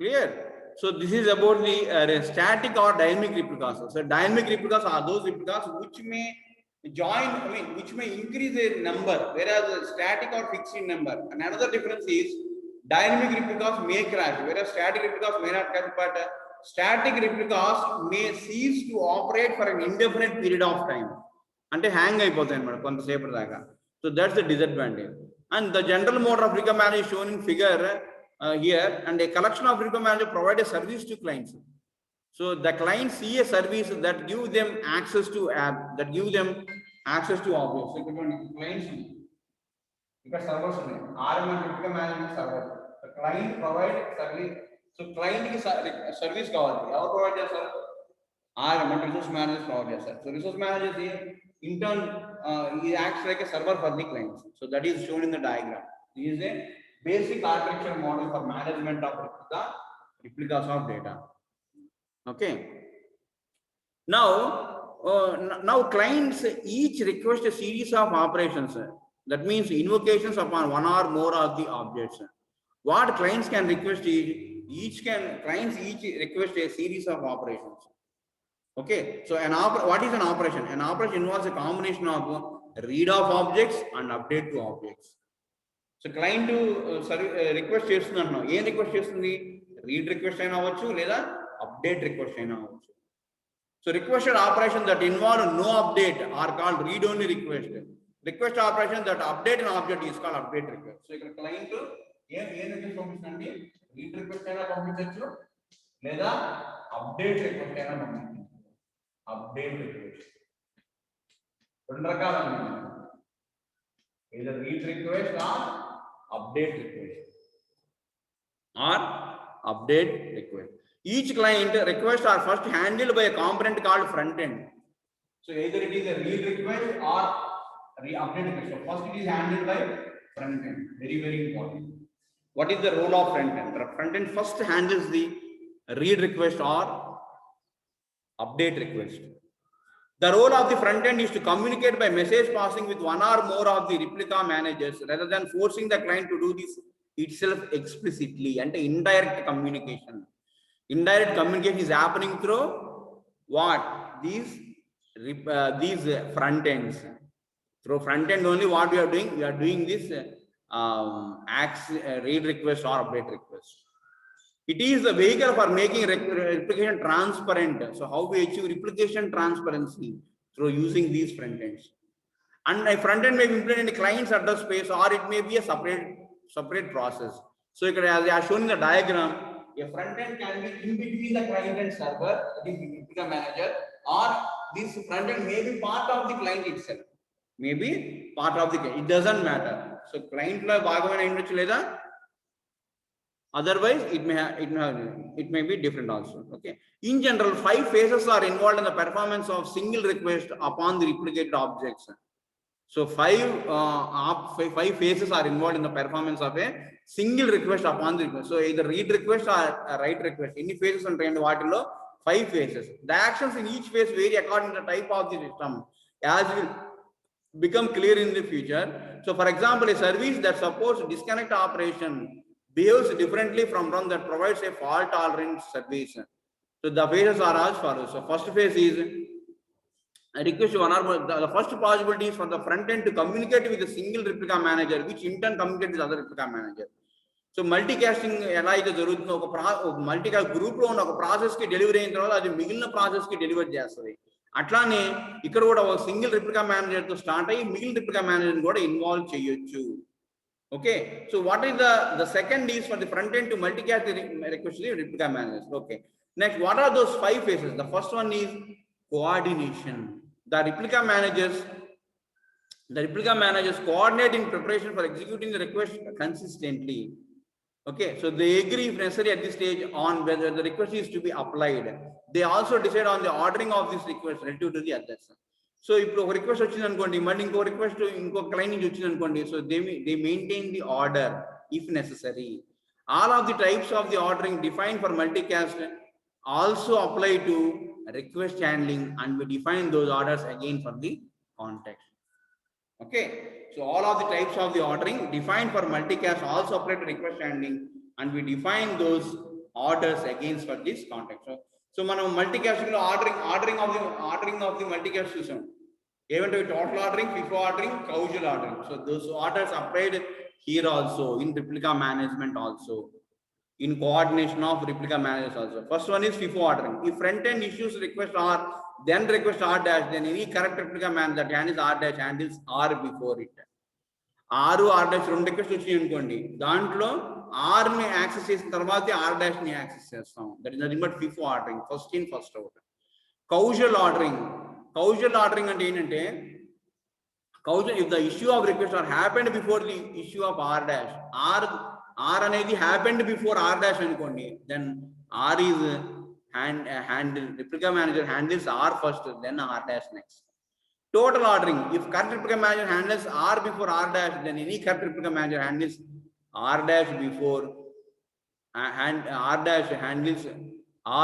Clear? So this is about the static or dynamic replicas. So dynamic replicas are those replicas which may which may increase a number, whereas a static or fixed in number. And another difference is dynamic replicas may crash, whereas static replicas may not crash, but static replicas may cease to operate for an indefinite period of time. అంటే hang అయిపోతాయి అన్నమాట కొంతసేపటి దాకా. So that's the disadvantage. And the general mode of replica management is shown in figure here, and a collection of replica managers provide a service to clients. So the clients see a service that give them access to app, that give them access to objects. So clients, because servers are replica management server. The client provide service. So client is service kavali. How provide sir? Resource managers provide sir. So resource managers here in turn he acts like a server for the clients. So that is shown in the diagram. This is a basic architecture model for management of replicas of data. Okay. Now clients each request a series of operations. That means invocations upon one or more of the objects. What clients can request is clients each request a series of operations. Okay, so what is an operation? An operation involves a combination of read of objects and update to objects. So client to request చేస్తున్నారు. ఏం request చేస్తుంది? Read request అయినా అవ్వచ్చు లేదా update request అయినా అవ్వచ్చు. So requested operations that involve no update are called read only request. Request operations that update an object is called update request. So ఇక్కడ client ఏం రిక్వెస్ట్ పంపిస్తుందండి? రీడ్ రిక్వెస్ట్ అయినా పంపించవచ్చు లేదా అప్డేట్ రిక్వెస్ట్ అయినా పంపించవచ్చు. Update request. రెండు రకాలు ఉన్నాయి. either read request or update request. Or update request. Each client requests are first handled by a component called front end. So either it is a read request or update request. So first it is handled by front end. Very, very important. What is the role of front end? The front end first handles the read request or update request. The role of the front end is to communicate by message passing with one or more of the replica managers rather than forcing the client to do this itself explicitly. And indirect communication. Indirect communication is happening through what? These front ends. Through front end only what we are doing? We are doing this read request or update request. It is the vehicle for making replication transparent. So how we achieve replication transparency? Through using these front ends. And a front end may be implemented in the client's address space, or it may be a separate process. So as I have shown in the diagram, a front end can be in between the client and server, that is the replica manager, or this front end may be part of the client itself. Maybe part of the client. It doesn't matter. So client la bhagavana industry leda. Otherwise, it may be different also. Okay. In general, 5 phases are involved in the performance of single request upon the replicated objects. So 5 phases are involved in the performance of a single request upon the request. So either read request or write request. Any phases and trained waterlo 5 phases. The actions in each phase vary according to the type of the system, as will become clear in the future. So, for example, a service that supports disconnect operation behaves differently from one that provides a fault tolerant service. So the phases are as follows. So first phase is a request one or more. The first possibility is for the front end to communicate with a single replica manager, which in turn communicates with other replica manager. So multicasting ఎలా అయితే జరుగుతుందో ఒక multicast group లో ఉన్న ఒక process కి delivery అయిన తర్వాత అది మిగిలిన ప్రాసెస్ కి డెలివర్ చేస్తుంది. అట్లానే ఇక్కడ కూడా ఒక సింగిల్ రిప్లికా మేనేజర్ తో స్టార్ట్ అయ్యి మిగిలిన రిప్లికా మేనేజర్ కూడా ఇన్వాల్వ్ చేయొచ్చు. Okay, so what is the second is for the front end to multicast the request to the replica managers. Okay, next, what are those 5 phases? The first one is coordination. The replica managers coordinate in preparation for executing the request consistently. Okay, so they agree if necessary at this stage on whether the request is to be applied. They also decide on the ordering of this request relative to the others. So if a request వచ్చింది అనుకోండి మళ్ళీ ఇంకో request ఇంకో client నుంచి వచ్చింది అనుకోండి, so they maintain the order if necessary. All of the types of the ordering defined for multicast also apply to request handling, and we define those orders again for the context. Okay, so all of the types of the ordering defined for multicast also apply to request handling, and we define those orders against for this context. So మనం multicasting లో ordering of the multicast system ఏమంటే total ordering, FIFO ordering, causal ordering. So those orders applied here also in replica management also, in coordination of replica managers also. First one is FIFO ordering. If front end issues request R, then request R dash, then any correct replica manager that handles R dash handles R before it. R dash రెండు request వచ్చినాయి అనుకోండి, దాంట్లో R ని access చేసిన తర్వాత R dash ని access చేస్తాం. That is nothing but FIFO ordering, first in first out. Causal ordering అంటే ఏంటంటే, కౌజల్ if the issue of request are happened before the issue of R dash, R అనేది happened before R dash అనుకోండి, then R is handle replica manager handles R first, then R dash next. Total ordering, if current replica manager handles R before R dash, then any current replica manager handles R dash before R dash handles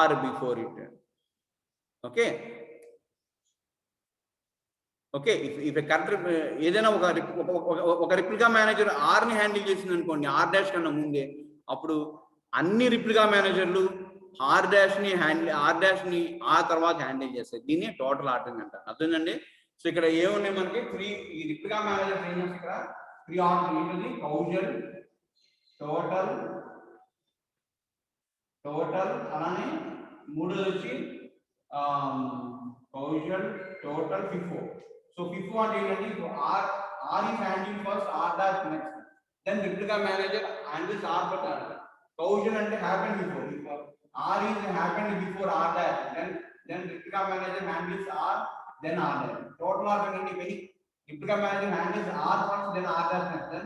R before it. Okay. If a current ఏదైనా ఒక replica manager R ని handle చేసింది అనుకోండి, R dash కన్నా ముందే, అప్పుడు అన్ని replica మేనేజర్లు R dash ని ఆ తర్వాత హ్యాండిల్ చేస్తాయి. దీన్ని టోటల్ ఆర్డరింగ్ అంటారు. అర్థమైందండి? సో ఇక్కడ ఏమున్నాయి మనకి, ఈ రిప్లికా మేనేజర్ ఏం చేస్తారు, ఇక్కడ 3 ఆర్డర్ ఏంటది, కౌజల్, టోటల్ అలానే మూడోది వచ్చి కౌజల్, టోటల్, FIFO. సో FIFO అంటే ఏంటంటే, R is handling first, R dash next, then replica manager handles R but R. Causal అంటే happened before, R is happened before R dash, then replica manager handles R, then R dash. Total ordering అంటే very replica manager handles R first, then R dash next, then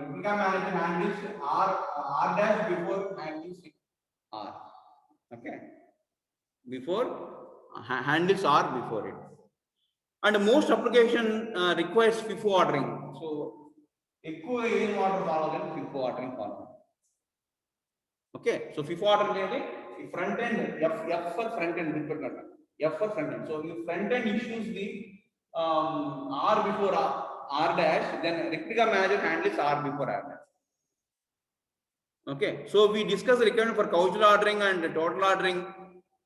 replica manager handles R dash before handles R. Okay, before handles R before it. And most application requires FIFO ordering. So ఎక్కువ ఏం order follow చేయాలి, FIFO ordering follow. Okay, so FIFO ordering అంటే front end, F for front end, F for front end. So if front end issues the R before R dash, then replica manager handles R before R dash. Okay, so we discussed the requirement for causal ordering and total ordering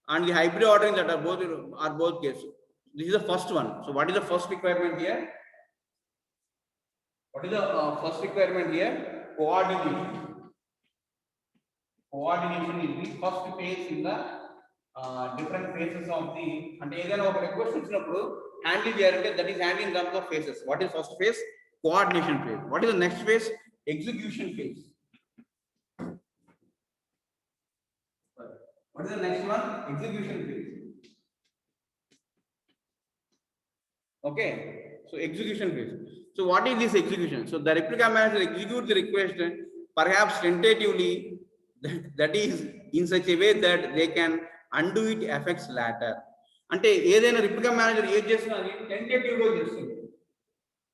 and the hybrid ordering that are both cases. This is the first one. So what is the first requirement here? Coordination is the first phase in the different phases of the, and ఏదైనా ఒక request వచ్చినప్పుడు handle చేయాలంటే that is handle in terms of faces. What is first phase? Coordination phase. What is the next phase? Execution phase. What is the next one? Execution phase. Okay, so execution phase. So what is this execution? So the replica manager executes the request perhaps tentatively, that is in such a way that they can undo it effects later. అంటే ఏదైనా replica manager ఏం చేస్తున్నా అది tentative గా చేస్తుంది.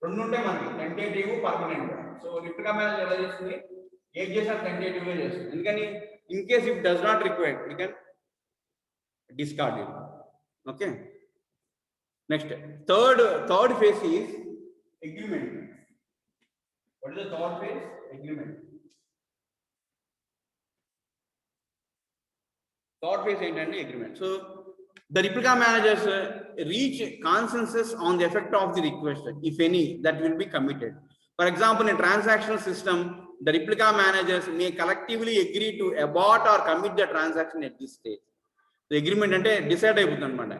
రెండు ఉంటాయి మనకి, tentative, permanent. So replica manager ఎలా చేస్తుంది, ఏం చేసినా టెంటేటివ్ గా చేస్తుంది. ఎందుకని, in case if does not require, you can discard it. Okay, next third phase is agreement. What is the third phase? Agreement. Third phase ఏంటంటే agreement. So the replica managers reach consensus on the effect of the request, if any, that will be committed. For example, in a transactional system, the replica managers may collectively agree to abort or commit the transaction at this stage. The agreement అంటే decide అయిపోతుంది అనమాట,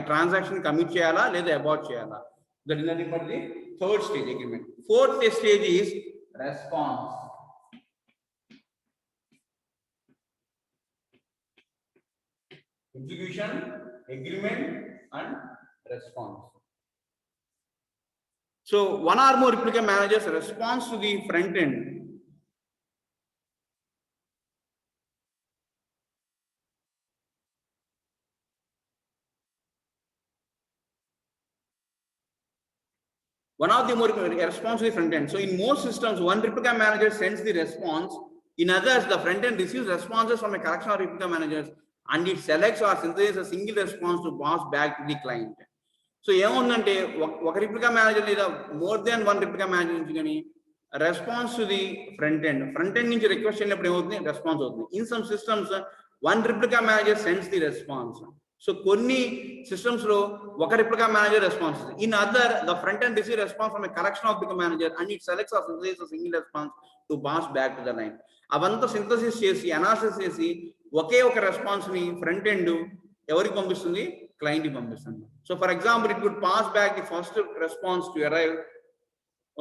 transaction commit చేయాలా లేదా abort చేయాలా. That is nothing but the third stage agreement. Fourth stage is response. Execution, agreement and response. So one or more replica managers responds to the front end. One of the more response to the front end. So in most systems, one replica manager sends the response. In others, the front end receives responses from a collection of replica managers and it selects or synthesizes a single response to pass back to the client. So ఏముందంటే ఒక replica manager లేదా more than one replica manager నుంచి కానీ response to the front end. Front end నుంచి request అయినప్పుడు ఏమవుతుంది? Response అవుతుంది. In some systems, one replica manager sends the response. So కొన్ని systems లో ఒక replica manager response. In other, the front end receives response from a collection of replica manager and it selects or synthesizes a single response to pass back to the line. అవంతా synthesis చేసి analysis చేసి ఒకే ఒక response ని front end ఎవరికి పంపిస్తుంది? Client కి పంపిస్తుంది. So for example it would pass back the first response to arrive.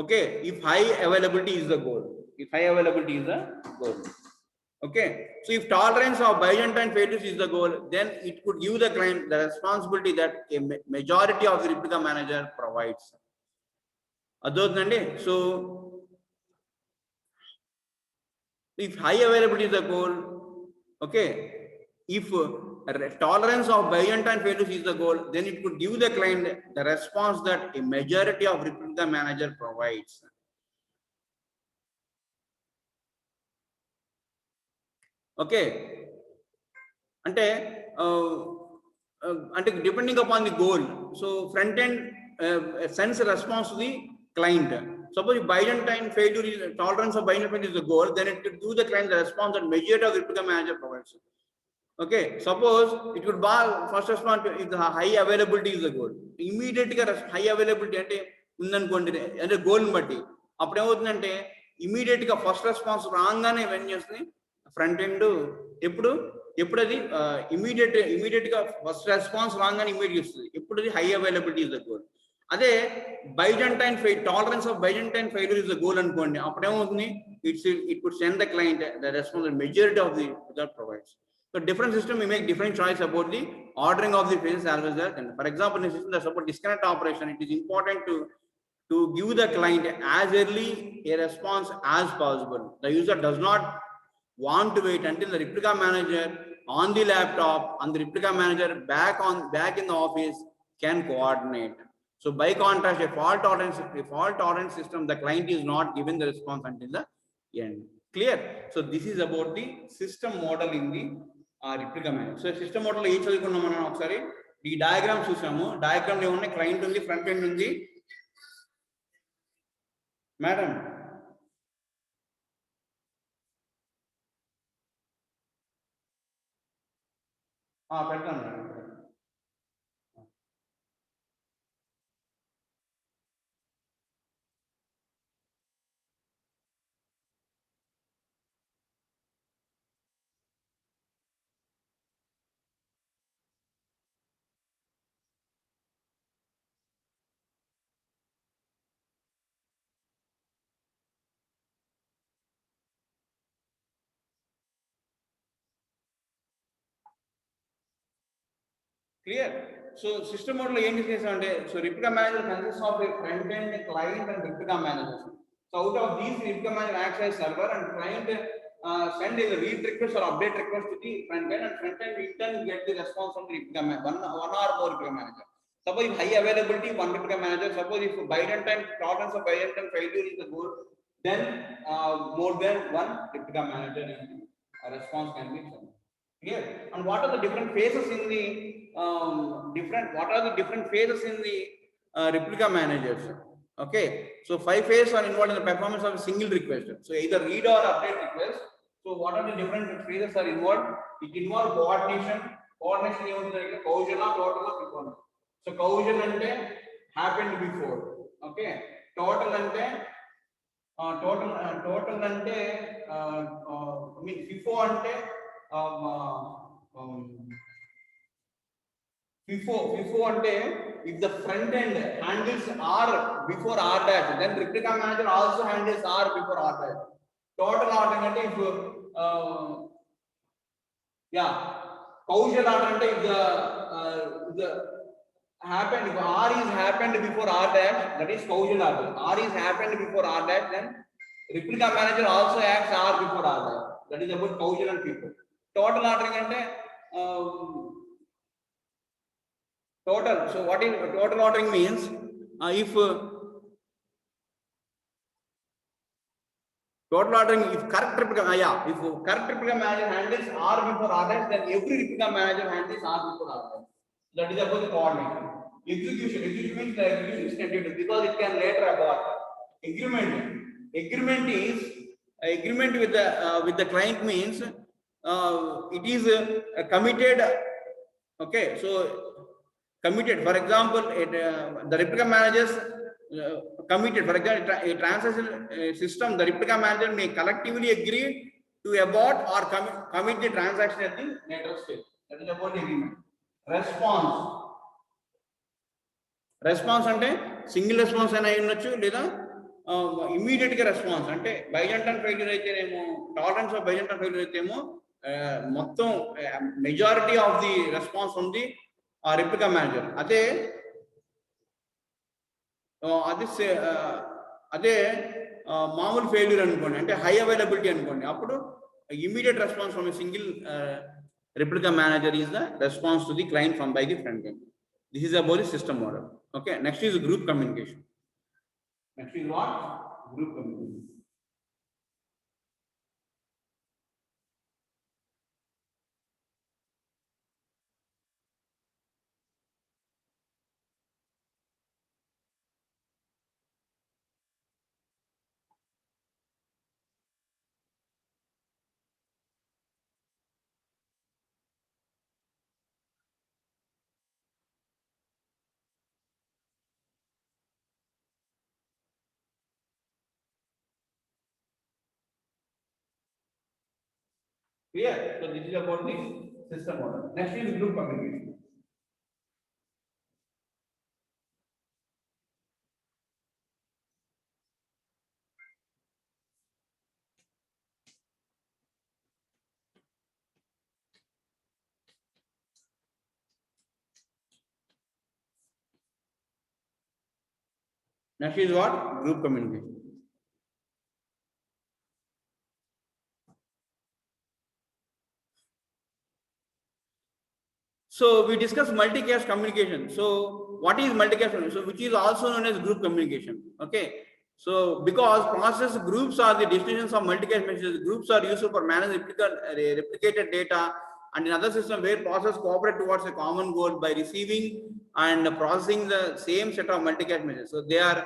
Okay, if high availability is the goal. If high availability is the goal. Okay, so if tolerance of Byzantine failures is the goal, then it could give the client the responsibility that a majority of the replica manager provides. Adotandi. So if high availability is the goal, okay, if tolerance of Byzantine failures is the goal, then it could give the client the response that a majority of replica manager provides. Okay, ante depending upon the goal, so front end sends a response to the client. Suppose if Byzantine failure is tolerance of Byzantine failure is the goal, then it could give the client the response that majority of the replica manager provides. Okay, suppose it would first respond to if the high availability is the goal. Immediate high availability ante undanukondi ante goal ni batti appudu emovutundi immediate ga first response raangane when chestuni front end eppudu adi immediate ga first response raangane immediate istundi eppudu adi high availability is the goal. Ade Byzantine failure, tolerance of Byzantine failure is the goal anukondi appudu emovutundi it could send the client the response the majority of the that provides. So different system we make different choice about the ordering of the phases as well as. And for example, in a system that supports disconnect operation, it is important to give the client as early a response as possible. The user does not want to wait until the replica manager on the laptop and the replica manager back in the office can coordinate. So by contrast, a fault tolerance system, the client is not given the response until the end. Clear? So this is about the system model in the replica manager. So system model ఏ చదువుకున్నాం మనం ఒకసారి ఈ diagram చూసాము. Diagram లో ఉన్నాయి client ఉంది, front end ఉంది. Madam పెడతాను madam. Clear? So system model ఏం చేసామంటే so replica manager consists of a front end, client and replica managers. So out of these, replica manager acts as server and client send a read request or update request to the front end, and front end in turn get the response from the replica manager, one or more replica manager. Suppose if high availability, one replica manager. Suppose if Byzantine tolerance of Byzantine failure is the goal, then more than one replica manager response can be sent. Clear? And what are the different phases in the phases in the replica managers? Okay, so 5 phases are involved in the performance of a single request. So either read or update request. So what are the different phases are involved? It involves coordination. Coordination is cohesion or total of performance. So cohesion ante happened before. Okay, total ante FIFO ante FIFO ante if the front end handles R before R dash, then replica manager also handles R before R dash. Total ordering ante if causal order ante if the happened, if R is happened before R dash, that is causal order. R is happened before R dash, then replica manager also acts R before R dash. That is about causal and FIFO. Total ordering ante total. So what is total ordering means? If total ordering, if correct replica manager handles R before R dash, then every replica manager handles R before R dash. That is about the coordination. Execution means the execution is tentative because it can later abort. Agreement agreement is agreement with the client means it is committed. Okay, so committed. For example, the replica managers committed. For example, a transaction system, the replica manager may collectively agree to abort or commit the transaction at the later stage. That is about the agreement. Response అంటే single response అయినా ఉండొచ్చు లేదా immediate గా response అంటే బైజెంటన్ failure అయితేనేమో tolerance of బైజెంటన్ failure అయితేమో మొత్తం majority of the response ఉంది ఆ రెప్లికా మేనేజర్. అదే అదే మామూలు ఫెయిల్యూర్ అనుకోండి, అంటే హై అవైలబిలిటీ అనుకోండి, అప్పుడు immediate response from single replica manager is the response to the client from by the front end. This is about the system model. Okay, next is group communication. Next is what? Group communication. Clear? So this is about the system model. Next is group communication. Next is what? Group communication. So we discussed multicast communication. So what is multicast communication? So which is also known as group communication. Okay. So because process groups are the destinations of multicast messages, groups are used for managing replicated data, and in other system where process cooperate towards a common goal by receiving and processing the same set of multicast messages. So they are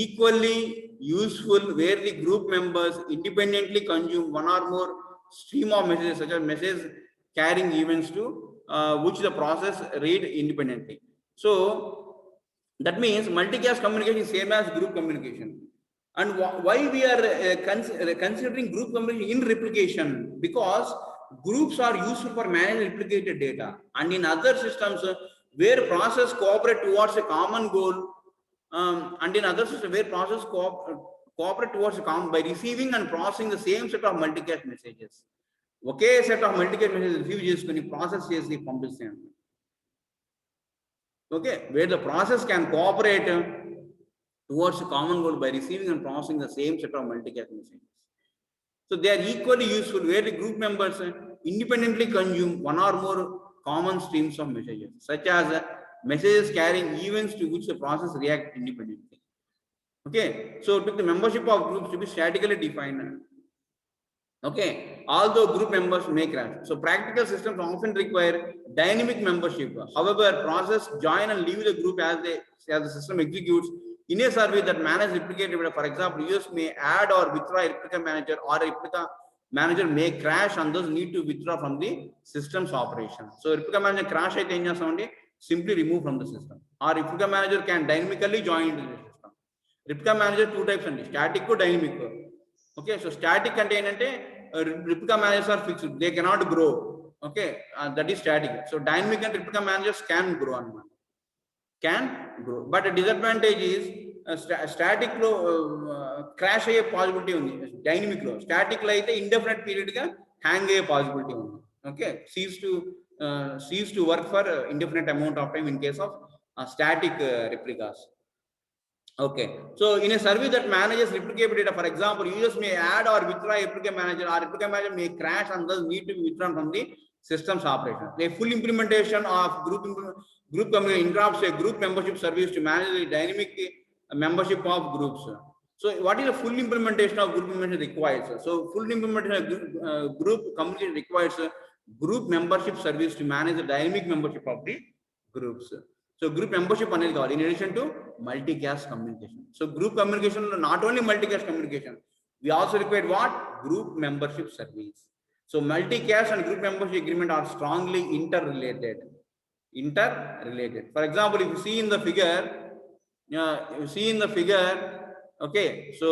equally useful where the group members independently consume one or more stream of messages, such as messages carrying events to which the process read independently. So that means multicast communication is same as group communication. And why we are considering group communication in replication? Because groups are useful for managing replicated data, and in other systems where process cooperate towards a common goal, and in other systems where process cooperate towards a common by receiving and processing the same set of multicast messages. ఒకే set of multicast message receive చేసుకుని process చేసి పంపిస్తాను. Okay, where the process can cooperate towards common goal by receiving and processing the same set of multicast messages. So they are equally useful where the group members independently consume one or more common streams of messages, such as messages carrying events to which the process reacts independently. Okay, so it took the membership of groups to be statically defined. Okay, although group members may crash. So practical systems often require dynamic membership. However, process join and leave the group as the system executes. In a service that manages replicated data, for example, users may add or withdraw a replica manager, or a replica manager may crash and thus need to withdraw from the system's operation. So replica manager crash అయితే ఏం చేస్తామండి, simply remove from the system. Or replica manager can dynamically join into the system. Replica manager two types అండి, static dynamic. Okay, so static అంటే ఏంటంటే replica managers are fixed, they cannot grow. Okay, that is static. So dynamic and replica managers can grow అన్నమాట, can grow. But a disadvantage is static లో crash అయ్యే possibility ఉంది, dynamic లో. Static లో అయితే indefinite period గా hang అయ్యే possibility ఉంది. Okay, cease to work for indefinite amount of time in case of static replicas. Okay, so in a service that manages replicable data, for example, users may add or withdraw a replica manager, or replica manager may crash and thus need to be withdrawn from the system's operation. A full implementation of group communication interrupts a group membership service to manage the dynamic membership of groups. So what is the full implementation of group membership requires? So full implementation of group communication requires group membership service to manage the dynamic membership of the groups. So group membership అనేది కావాలి in addition to multicast communication. So group communication not only multicast communication, We also require what? Group membership service. So multi-caste and group membership agreement are strongly interrelated. For example, if you see in the figure, okay, so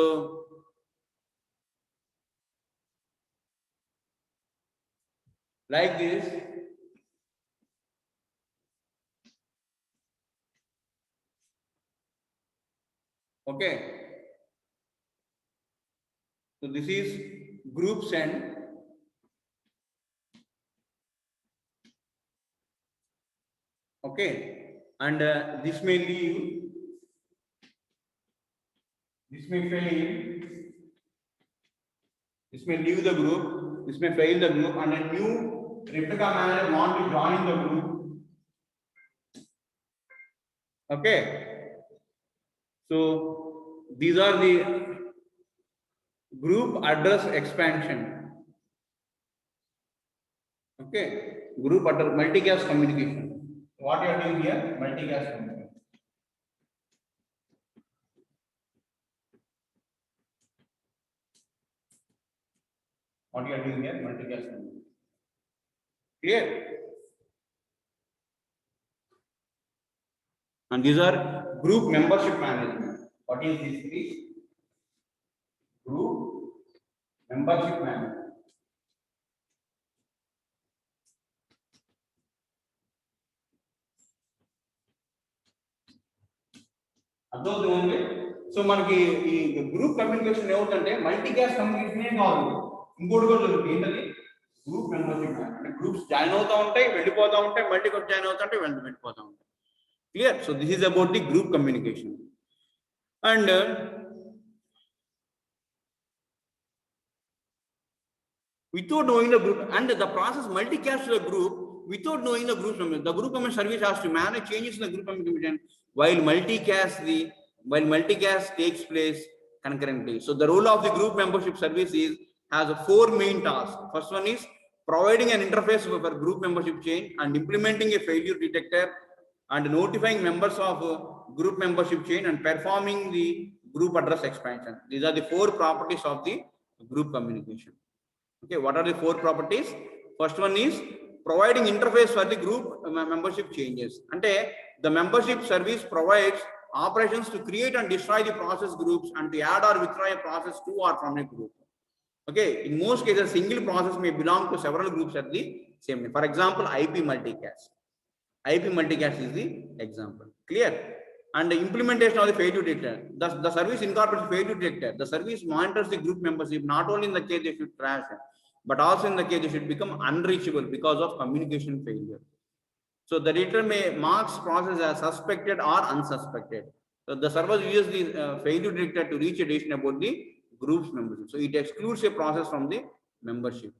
like this, okay. So this is group send. Okay, and this may leave, this may fail, this may leave the group, this may fail the group, and a new replica manager want to join the group. Okay, so these are the group address expansion. Okay, group address multicast communication. What you are doing here? Multicast communication. What you are doing here? Multicast communication. Clear? And these are group membership management. What is this, please? Group membership management. అర్థమవుతుంది. So మనకి ఈ group communication ఏమవుతుందంటే multicast communication కావాలి. ఇంకోటి కూడా జరుగుతుంది. ఏంటది? Group membership. అంటే గ్రూప్స్ జాయిన్ అవుతా ఉంటాయి, వెళ్ళిపోతా ఉంటాయి, మళ్ళీ కొంచెం జాయిన్ అవుతా ఉంటాయి, వెళ్ళిపోతా ఉంటాయి. Clear? So this is about the group communication. And without knowing the group and the process multicast the group without knowing the group member, the group member service has to manage changes in the group communication while multicast takes place concurrently. So the role of the group membership service has 4 main tasks. First one is providing an interface for group membership chain and implementing a failure detector and notifying members of group membership chain and performing the group address expansion. These are the 4 properties of the group communication. Okay, what are the 4 properties? First one is providing interface for the group membership changes. Ante the membership service provides operations to create and destroy the process groups and to add or withdraw a process to or from a group. Okay, in most cases, single process may belong to several groups at the same time. For example, IP multicast. IP multicast is the example. Clear? And the implementation of the failure detector. The service incorporates failure detector. The service monitors the group membership not only in the case they should crash, but also in the case they should become unreachable because of communication failure. So the detector may marks process as suspected or unsuspected. So the server uses the failure detector to reach a decision about the group's membership. So it excludes a process from the membership.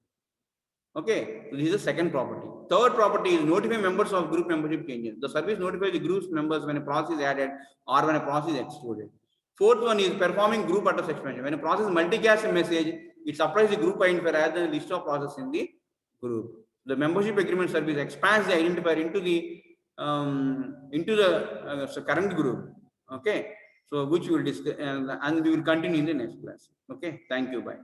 Okay, so this is the second property. Third property is notify members of group membership changes. The service notifies the group's members when a process is added or when a process is excluded. Fourth one is performing group address expansion. When a process multicast a message, it supplies the group identifier rather than a list of processes in the group. The membership agreement service expands the identifier into the current group. Okay, so which we will discuss and we will continue in the next class. Okay, thank you. Bye.